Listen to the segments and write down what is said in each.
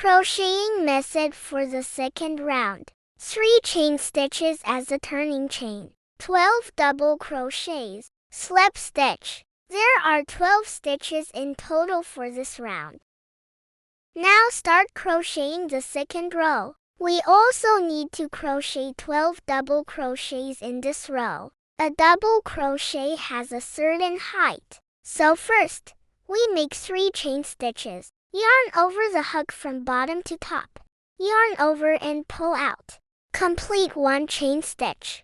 Crocheting method for the second round. 3 chain stitches as a turning chain. 12 double crochets. Slip stitch. There are 12 stitches in total for this round. Now start crocheting the second row. We also need to crochet 12 double crochets in this row. A double crochet has a certain height. So first, we make 3 chain stitches. Yarn over the hook from bottom to top. Yarn over and pull out. Complete 1 chain stitch.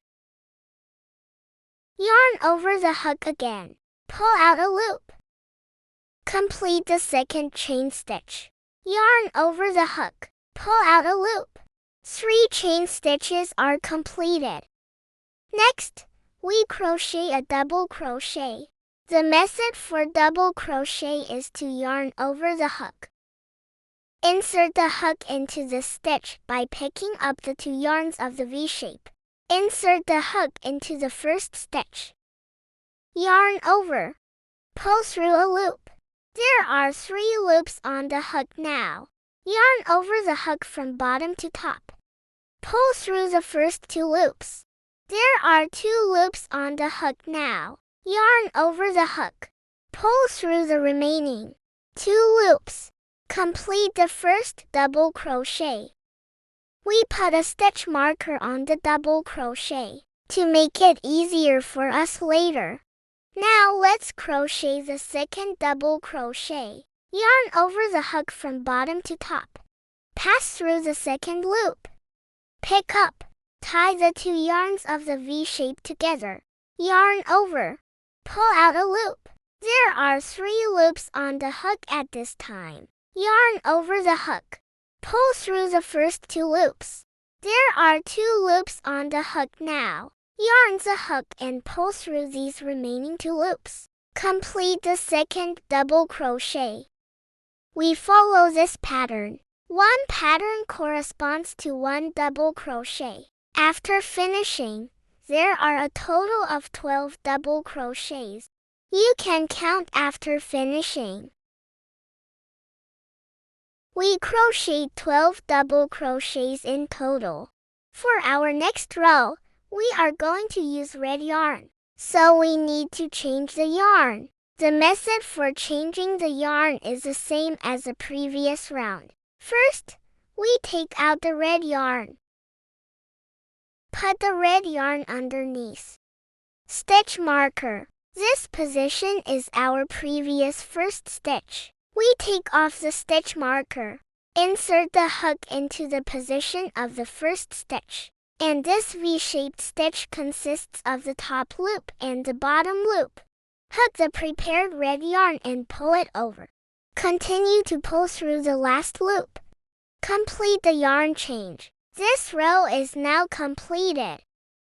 Yarn over the hook again. Pull out a loop. Complete the second chain stitch. Yarn over the hook. Pull out a loop. 3 chain stitches are completed. Next, we crochet a double crochet. The method for double crochet is to yarn over the hook. Insert the hook into the stitch by picking up the 2 yarns of the V shape. Insert the hook into the first stitch. Yarn over. Pull through a loop. There are 3 loops on the hook now. Yarn over the hook from bottom to top. Pull through the first 2 loops. There are 2 loops on the hook now. Yarn over the hook. Pull through the remaining 2 loops. Complete the first double crochet. We put a stitch marker on the double crochet to make it easier for us later. Now let's crochet the second double crochet. Yarn over the hook from bottom to top. Pass through the second loop. Pick up. Tie the 2 yarns of the V shape together. Yarn over. Pull out a loop. There are 3 loops on the hook at this time. Yarn over the hook. Pull through the first 2 loops. There are 2 loops on the hook now. Yarn the hook and pull through these remaining 2 loops. Complete the second double crochet. We follow this pattern. 1 pattern corresponds to 1 double crochet. After finishing, there are a total of 12 double crochets. You can count after finishing. We crocheted 12 double crochets in total. For our next row, we are going to use red yarn, so we need to change the yarn. The method for changing the yarn is the same as the previous round. First, we take out the red yarn. Put the red yarn underneath. Stitch marker. This position is our previous first stitch. We take off the stitch marker. Insert the hook into the position of the first stitch. And this V-shaped stitch consists of the top loop and the bottom loop. Hook the prepared red yarn and pull it over. Continue to pull through the last loop. Complete the yarn change. This row is now completed.